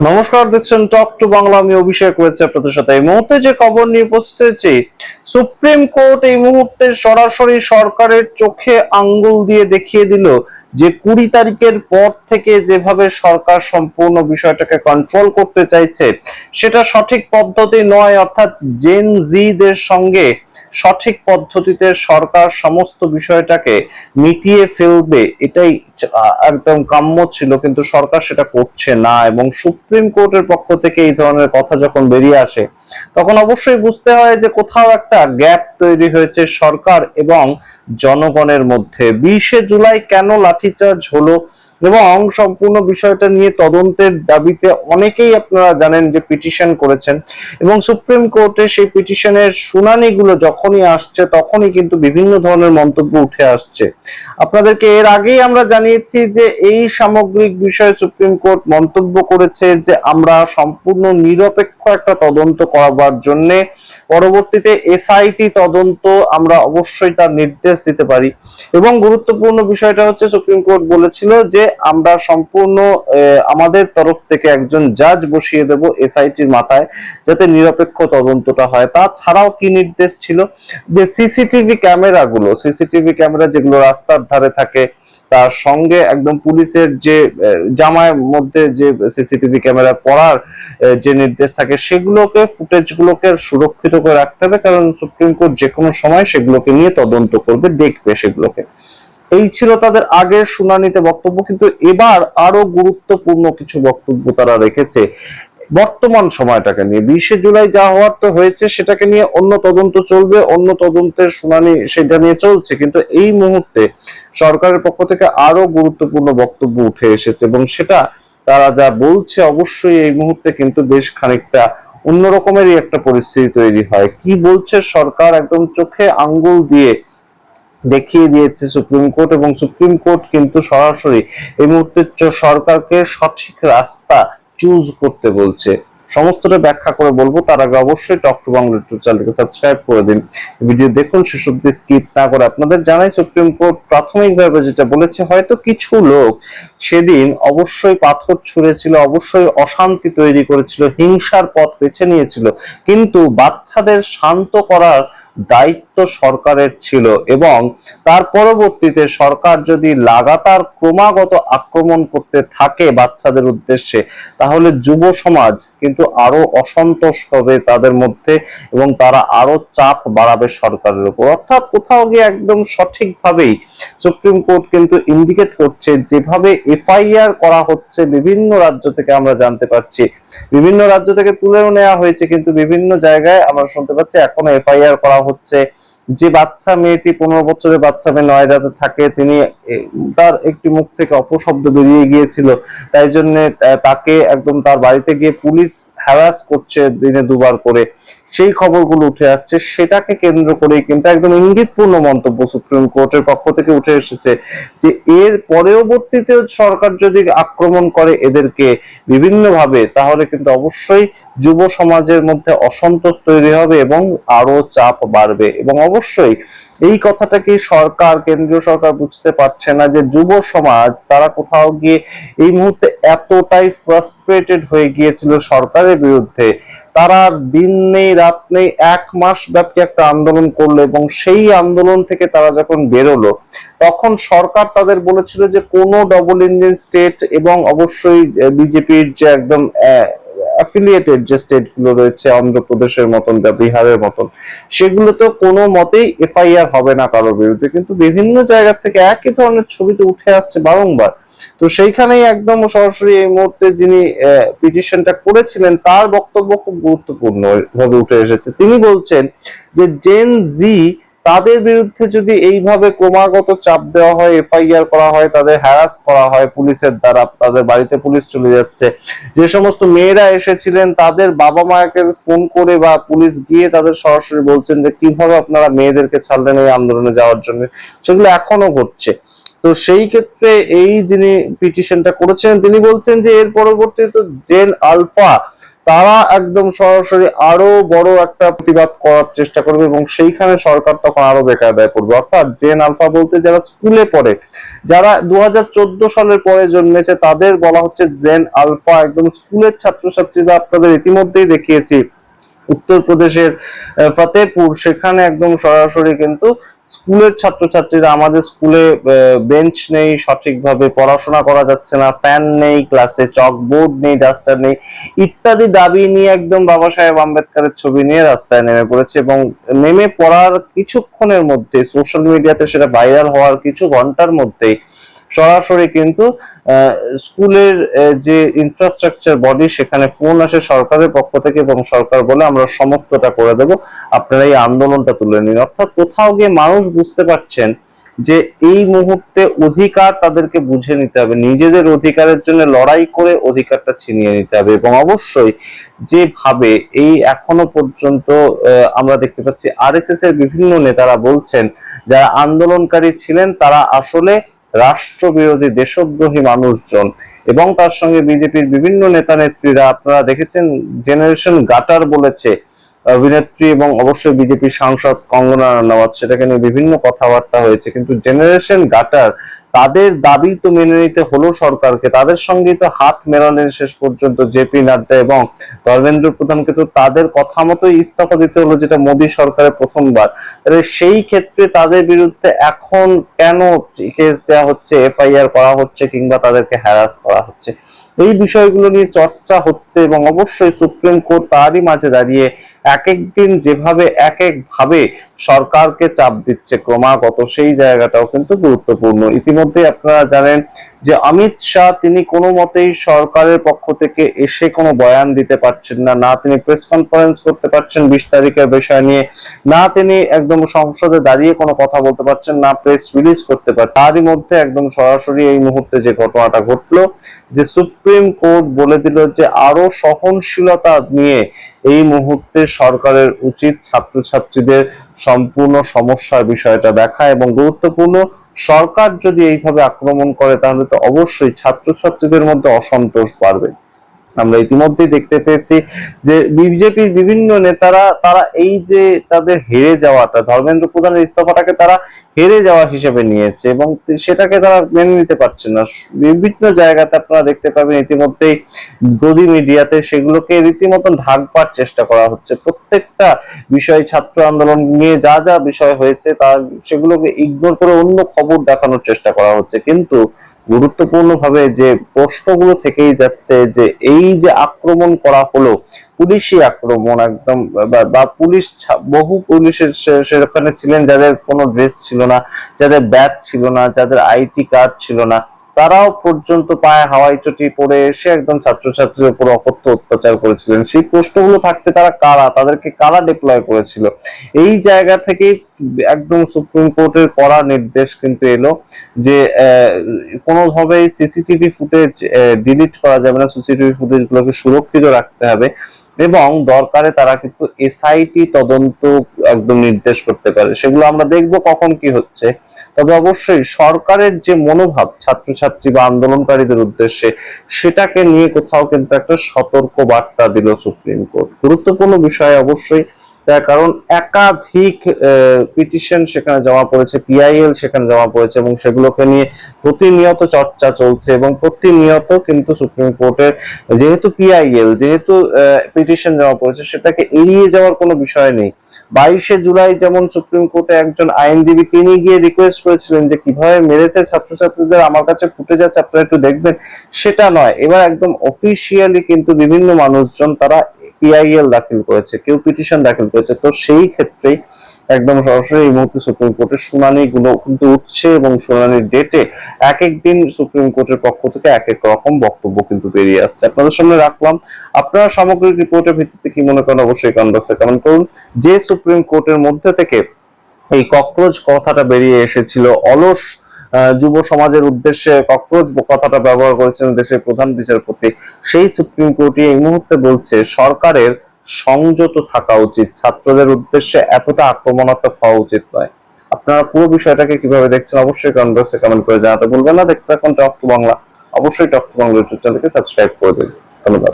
নমস্কার, দেখছেন talk to Bangla. আমি অভিষেক রয়েছে আপনাদের সাথে। এই মুহূর্তে যে খবর নিয়ে উপস্থিত হয়েছি, সুপ্রিম কোর্ট এই মুহূর্তে সরাসরি সরকারের চোখে আঙ্গুল দিয়ে দেখিয়ে দিল যে 20 তারিখের পর থেকে যেভাবে সরকার সম্পূর্ণ বিষয়টাকে কন্ট্রোল করতে চাইছে সেটা সঠিক পদ্ধতি নয়। অর্থাৎ জেন জিদের সঙ্গে সঠিক পদ্ধতিতে সরকার সমস্ত বিষয়টাকে মিটিয়ে ফেলবে, এটাই একদম কাম্য ছিল, কিন্তু সরকার সেটা করছে না। এবং সুপ্রিম কোর্টের পক্ষ থেকে এই ধরনের কথা যখন বেরিয়ে আসে, তখন অবশ্যই বুঝতে হয় যে কোথাও একটা গ্যাপ তৈরি হয়েছে সরকার এবং জনগণের মধ্যে। 20শে জুলাই কেন লাঠিচার্জ হলো এবং সম্পূর্ণ বিষয়টা নিয়ে তদন্তের দাবিতে অনেকেই আপনারা জানেন যে পিটিশন করেছেন, এবং সুপ্রিম কোর্টে সেই পিটিশনের শুনানিগুলো যখনই আসছে তখনই কিন্তু বিভিন্ন ধরনের মন্তব্য উঠে আসছে। আপনাদেরকে এর আগেই আমরা জানিয়েছি যে এই সামগ্রিক বিষয়ে সুপ্রিম কোর্ট মন্তব্য করেছে যে আমরা সম্পূর্ণ নিরপেক্ষ একটা তদন্ত করাবার জন্য পরবর্তীতে এসআইটি তদন্ত আমরা অবশ্যই তার নির্দেশ দিতে পারি। এবং গুরুত্বপূর্ণ বিষয়টা হচ্ছে, সুপ্রিম কোর্ট বলেছিল যে আমরা সম্পূর্ণ আমাদের তরফ থেকে একজন জাজ বসিয়ে দেব এসআইটির মাথায়, যাতে নিরপেক্ষ তদন্তটা হয়। তাছাড়াও কি নির্দেশ ছিল, যে সিসিটিভি ক্যামেরা যেগুলো রাস্তার ধারে থাকে, তার সঙ্গে একদম পুলিশের যে জামার মধ্যে যে সিসিটিভি ক্যামেরা পড়ার যে নির্দেশ থাকে, ফুটেজগুলোকে সুরক্ষিত করে রাখতে হবে, কারণ সুপ্রিম কোর্ট যে কোনো সময় সেগুলোকে নিয়ে তদন্ত করবে, দেখবে সেগুলোকে। এই ছিল তাদের আগের শুনানিতে বক্তব্য, কিন্তু এবার আরো গুরুত্বপূর্ণ কিছু বক্তব্য তারা রেখেছে বর্তমান সময়টাকে নিয়ে। 20শে জুলাই যা হওয়ার তো হয়েছে, সেটাকে নিয়ে অন্য তদন্ত চলবে, অন্য তদন্তের শুনানি সেটা নিয়ে চলছে, কিন্তু এই মুহূর্তে সরকারের পক্ষ থেকে আরো গুরুত্বপূর্ণ বক্তব্য উঠে এসেছে, এবং সেটা তারা যা বলছে অবশ্যই এই মুহূর্তে কিন্তু বেশ খানিকটা অন্যরকমেরই একটা পরিস্থিতি তৈরি হয়। কি বলছে সরকার, একদম চোখে আঙ্গুল দিয়ে দেখিয়ে দিয়েছে সুপ্রিম কোর্ট, এবং সুপ্রিম কোর্ট কিন্তু সরাসরি এই মুহূর্তে সরকারকে সঠিক রাস্তা চুজ করতে বলছে। সমস্তটা ব্যাখ্যা করে বলবো, তার আগে অবশ্যই টক টু বাংলা ইউটিউব চ্যানেলকে সাবস্ক্রাইব করে দিন। ভিডিও দেখুন শেষ অবধি, স্কিপ না করে। আপনাদের জানাই, সুপ্রিম কোর্ট প্রাথমিকভাবে যেটা বলেছে, হয়তো কিছু লোক সেদিন অবশ্যই পাথর ছুঁড়েছিল, অবশ্যই অশান্তি তৈরি করেছিল, হিংসার পথ বেছে নিয়েছিল, কিন্তু বাচ্চাদের শান্ত করার দায়িত্ব সরকারের ছিল। এবং তার পরবর্তীতে সরকার যদি লাগাতার ক্রমাগত আক্রমণ করতে থাকে বাচ্চাদের উদ্দেশ্যে, তাহলে যুব সমাজ কিন্তু আরো অসন্তোষ হবে তাদের মধ্যে, এবং তারা আরো চাপ বাড়াবে সরকারের উপর। অর্থাৎ কোথাও গিয়ে একদম সঠিকভাবেই সুপ্রিম কোর্ট কিন্তু ইন্ডিকেট করছে, যেভাবে এফআইআর করা হচ্ছে বিভিন্ন রাজ্য থেকে, আমরা জানতে পারছি বিভিন্ন রাজ্য থেকে তুলেও নেওয়া হয়েছে, কিন্তু বিভিন্ন জায়গায় আমরা শুনতে পাচ্ছি এখনো এফআইআর করা হচ্ছে। যে বাচ্চা মেয়েটি, 15 বছরের বাচ্চা মেয়ে নয়ডাতে থাকে, তিনি তার একটি মুখ থেকে অপশব্দ বেরিয়ে গিয়েছিল, তাই জন্য তাকে একদম তার বাড়িতে গিয়ে পুলিশ হ্যারাস করছে দিনে 2বার করে, সেই খবরগুলো উঠে আসছে। সেটাকে কেন্দ্র করেই কিন্তু একদম ইঙ্গিতপূর্ণ মন্তব্য সুপ্রিম কোর্টের পক্ষ থেকে উঠে এসেছে, যে এর পরবর্তীতে সরকার যদি আক্রমণ করে এদেরকে বিভিন্নভাবে, তাহলে কিন্তু অবশ্যই যুব সমাজের মধ্যে অসন্তোষ তৈরি হবে এবং আরো চাপ বাড়বে। এবং অবশ্যই এই কথাটা কি সরকার, কেন্দ্রীয় সরকার বুঝতে পারছে না যে যুব সমাজ তারা কোথাও গিয়ে এই মুহূর্তে এতটাই ফ্রাস্ট্রেটেড হয়ে গিয়েছিল সরকারের বিরুদ্ধে, তারা দিন নেই রাত নেই 1 মাস ব্যাপী একটা আন্দোলন করলো, এবং সেই আন্দোলন থেকে তারা যখন বেরোলো, তখন সরকার তাদের বলেছিল যে কোনো ডবল ইঞ্জিন স্টেট এবং অবশ্যই বিজেপির যে একদম অ্যাফিলিয়েটেড যে স্টেট গুলো রয়েছে, অন্ধ্রপ্রদেশের মতন বা বিহারের মতন, সেগুলোতে কোনো মতেই এফআইআর হবে না কারোর বিরুদ্ধে। কিন্তু বিভিন্ন জায়গা থেকে একই ধরনের ছবি তো উঠে আসছে বারংবার। তো সেইখানেই একদম সরাসরি এই মুহূর্তে যিনি পিটিশনটা করেছিলেন, তার বক্তব্য খুব গুরুত্বপূর্ণ ভাবে উঠে এসেছে। তিনি বলছেন যে জেন জি তাদের বিরুদ্ধে যদি এইভাবে ক্রমাগত চাপ দেওয়া হয়, এফআইআর করা হয়, তাদের হ্যারাস করা হয় পুলিশের দ্বারা, তাদের বাড়িতে পুলিশ চলে যাচ্ছে, যে সমস্ত মেয়েরা এসেছিলেন তাদের বাবা মাকে ফোন করে বা পুলিশ গিয়ে তাদের সরাসরি বলছেন যে কিভাবে আপনারা মেয়েদেরকে ছাড়লেন এই আন্দোলনে যাওয়ার জন্য, সেগুলো এখনো ঘটছে। তো সেই ক্ষেত্রে এই যিনি পিটিশনটা করেছেন, তিনি বলছেন যে এর পরবর্তীতে জেন আলফা তারা একদম সরাসরি আরো বড় একটা প্রতিবাদ করার চেষ্টা করবে এবং সেইখানে সরকার তখন আরো বেকায়দায় পড়বে। অর্থাৎ জেন আলফা বলতে যারা স্কুলে পড়ে, যারা 2014 সালের পরে জন্মেছে, তাদের বলা হচ্ছে জেন আলফা। একদম স্কুলের ছাত্রছাত্রীরা আপনাদের ইতিমধ্যেই দেখিয়েছি উত্তরপ্রদেশের ফতেহপুর, সেখানে একদম সরাসরি কিন্তু স্কুলের ছাত্রছাত্রীরা, আমাদের স্কুলে বেঞ্চ নেই, সঠিকভাবে পড়াশোনা করা যাচ্ছে না, ফ্যান নেই, ক্লাসে চক বোর্ড নেই, ডাস্টার নেই, ইত্যাদি দাবি নিয়ে একদম বাবা সাহেব আম্বেদকরের ছবি নিয়ে রাস্তায় নেমে পড়েছে। এবং নেমে পড়ার কিছুক্ষণের মধ্যে সোশ্যাল মিডিয়াতে সেটা ভাইরাল হওয়ার কিছু ঘন্টার মধ্যেই সরাসরি কিন্তু স্কুলের যে ইনফ্রাস্ট্রাকচার বডি, সেখানে ফোন আসে সরকারের পক্ষ থেকে এবং সরকার বলে আমরা সমস্তটা করে দেব, আপনারা এই আন্দোলনটা তুলে নিন। অর্থাৎ কোথাও গিয়ে মানুষ বুঝতে পারছেন যে এই মুহূর্তে অধিকার তাদেরকে বুঝে নিতে হবে, নিজেদের অধিকারের জন্য লড়াই করে অধিকারটা ছিনিয়ে নিতে হবে। এবং অবশ্যই যেভাবে এই এখনো পর্যন্ত আমরা দেখতে পাচ্ছি আরএসএস এর বিভিন্ন নেতারা বলছেন যারা আন্দোলনকারী ছিলেন তারা আসলে রাষ্ট্রবিরোধী দেশদ্রোহী মানুষজন, এবং তার সঙ্গে বিজেপির বিভিন্ন নেতা নেত্রীরা, আপনারা দেখেছেন জেনারেশন গাটার বলেছে অভিনেত্রী এবং অবশ্যই বিজেপি সাংসদ কঙ্গনা রানাওয়াত, সেটাকে নিয়ে বিভিন্ন কথাবার্তা হয়েছে। কিন্তু জেনারেশন গাটার তাদের দাবি তো মেনে নিতে হলো সরকারকে, তাদের সঙ্গে তো হাত মেলালেন শেষ পর্যন্ত জেপি নাড্ডা এবং ধর্মেন্দ্র প্রধানকে, তো তাদের কথা মতোই ইস্তফা দিতে হলো, যেটা মোদী সরকারের প্রথমবার। সেই ক্ষেত্রে তাদের বিরুদ্ধে এখন কেন কেস দেওয়া হচ্ছে, এফআইআর করা হচ্ছে, কিংবা তাদেরকে হ্যারাস করা হচ্ছে, এই বিষয়গুলো নিয়ে চর্চা হচ্ছে। এবং অবশ্যই সুপ্রিম কোর্ট তারই মাঝে দাঁড়িয়ে এক এক দিন যেভাবে এক এক ভাবে সরকারকে চাপ দিচ্ছে ক্রমাগত, সেই জায়গাটাও কিন্তু গুরুত্বপূর্ণ। ইতিমধ্যে আপনারা জানেন যে অমিত শাহ তিনি কোনো মতেই সরকারের পক্ষ থেকে এসে কোনো বয়ান দিতে পারছেন না, না তিনি প্রেস কনফারেন্স করতে পারছেন 20 তারিখের বিষয় নিয়ে, না তিনি একদম সংসদে দাঁড়িয়ে কোনো কথা বলতে পারছেন, না প্রেস রিলিজ করতে পারছেন। তারই মধ্যে একদম সরাসরি এই মুহূর্তে যে ঘটনাটা ঘটলো, যে সুপ্রিম কোর্ট বলে দিল যে আরো সহনশীলতা নিয়ে এই মুহূর্তে সরকারের উচিত ছাত্রছাত্রীদের সম্পূর্ণ সমস্যার বিষয়টা দেখা। এবং গুরুত্বপূর্ণ, সরকার যদি এইভাবে আক্রমণ করে তাহলে তো অবশ্যই ছাত্রছাত্রীদের মধ্যে অসন্তোষ বাড়বে। আমরা ইতিমধ্যেই দেখতে পেয়েছি যে বিজেপির বিভিন্ন নেতারা তারা এই যে তাদের হেরে যাওয়াটা, ধর্মেন্দ্র প্রধানের ইস্তফাটাকে তারা হেরে যাওয়া হিসেবে নিয়েছে এবং সেটাকে তারা মেনে নিতে পারছে না। বিভিন্ন জায়গাতে আপনারা দেখতে পাবেন ইতিমধ্যেই গদি মিডিয়াতে সেগুলোকে রীতিমতন ঢাকবার চেষ্টা করা হচ্ছে। প্রত্যেকটা বিষয়, ছাত্র আন্দোলন নিয়ে যা যা বিষয় হয়েছে তা সেগুলোকে ইগনোর করে অন্য খবর দেখানোর চেষ্টা করা হচ্ছে। কিন্তু গুরুত্বপূর্ণভাবে যে প্রশ্নগুলো থেকেই যাচ্ছে যে এই যে আক্রমণ করা হলো, পুলিশি আক্রমণ একদম, বা পুলিশ, বহু পুলিশের সেখানে ছিলেন যাদের কোনো ড্রেস ছিল না, যাদের ব্যাজ ছিল না, যাদের আইটি কার্ড ছিল না, তারাও পর্যন্ত পায়ে হাওয়াই চটি পরে এসে একদম ছাত্রছাত্রীর উপর অকথ্য অত্যাচার করেছিলেন। সেই প্রশ্নগুলো থাকছে তারা কারা, তাদেরকে কারা ডিপ্লয় করেছিল। এই জায়গা থেকে একদম সুপ্রিম কোর্টের কড়া নির্দেশ কিন্তু এলো যে কোনোভাবেই সিসিটিভি ফুটেজ ডিলিট করা যাবে না, সিসিটিভি ফুটেজ গুলোকে সুরক্ষিত রাখতে হবে এবং দরকারে তারা কিন্তু এসআইটি তদন্ত একদম নির্দেশ করতে পারে। সেগুলো আমরা দেখবো কখন কি হচ্ছে। তবে অবশ্যই সরকারের যে মনোভাব ছাত্রছাত্রী বা আন্দোলনকারীদের উদ্দেশ্যে, সেটাকে নিয়ে কোথাও কিন্তু একটা সতর্ক বার্তা দিল সুপ্রিম কোর্ট। গুরুত্বপূর্ণ বিষয় অবশ্যই, তার কারণ একাধিক পিটিশন সেখানে জমা পড়েছে, পিআইএল সেখানে জমা পড়েছে এবং সেগুলোকে নিয়ে প্রতিনিয়ত চর্চা চলছে এবং প্রতিনিয়ত কিন্তু সুপ্রিম কোর্টের যেহেতু পিআইএল, যেহেতু পিটিশন জমা পড়েছে, সেটাকে এড়িয়ে যাওয়ার কোনো বিষয় নেই। 22শে জুলাই যেমন সুপ্রিম কোর্টে একজন আইনজীবী তিনি গিয়ে রিকোয়েস্ট করেছিলেন যে কিভাবে মেরেছে ছাত্রছাত্রীদের, আমার কাছে ফুটে যাচ্ছে, আপনারা একটু দেখবেন, সেটা নয়, এবার একদম অফিসিয়ালি কিন্তু বিভিন্ন মানুষজন তারা পিআইএল দাখিল করেছে, কেউ পিটিশন দাখিল করেছে। তো সেই ক্ষেত্রেই একদম সরাসরি এই মুহূর্তে সুপ্রিম কোর্টের শুনানি গুলো কিন্তু উঠছে এবং শুনানির ডেটে এক এক দিন সুপ্রিম কোর্টের পক্ষ থেকে এক এক রকম বক্তব্য কিন্তু বেরিয়ে আসছে। আপনাদের সামনে রাখলাম। আপনারা সামগ্রিক রিপোর্টের ভিত্তিতে কি মনে করেন অবশ্যই কমেন্ট বক্সে কমেন্ট করুন। যে সুপ্রিম কোর্টের মধ্যে থেকে এই ককরোচ কথাটা বেরিয়ে এসেছিল, অলস যুব সমাজের উদ্দেশ্যে ককরোচ কথাটা ব্যবহার করেছেন দেশের প্রধান বিচারপতি, সেই সুপ্রিম কোর্টই এই মুহূর্তে বলছে সরকারের সংযত থাকা উচিত, ছাত্রদের উদ্দেশ্যে এতটা আক্রমণাত্মক হওয়া উচিত নয়। আপনারা পুরো বিষয়টাকে কিভাবে দেখছেন অবশ্যই কমেন্ট বক্সে কমেন্ট করে জানাতে ভুলবেন না। দেখতে থাকুন টক টু বাংলা, অবশ্যই টক টু বাংলা ইউটিউব চ্যানেলকে সাবস্ক্রাইব করে দিন। ধন্যবাদ।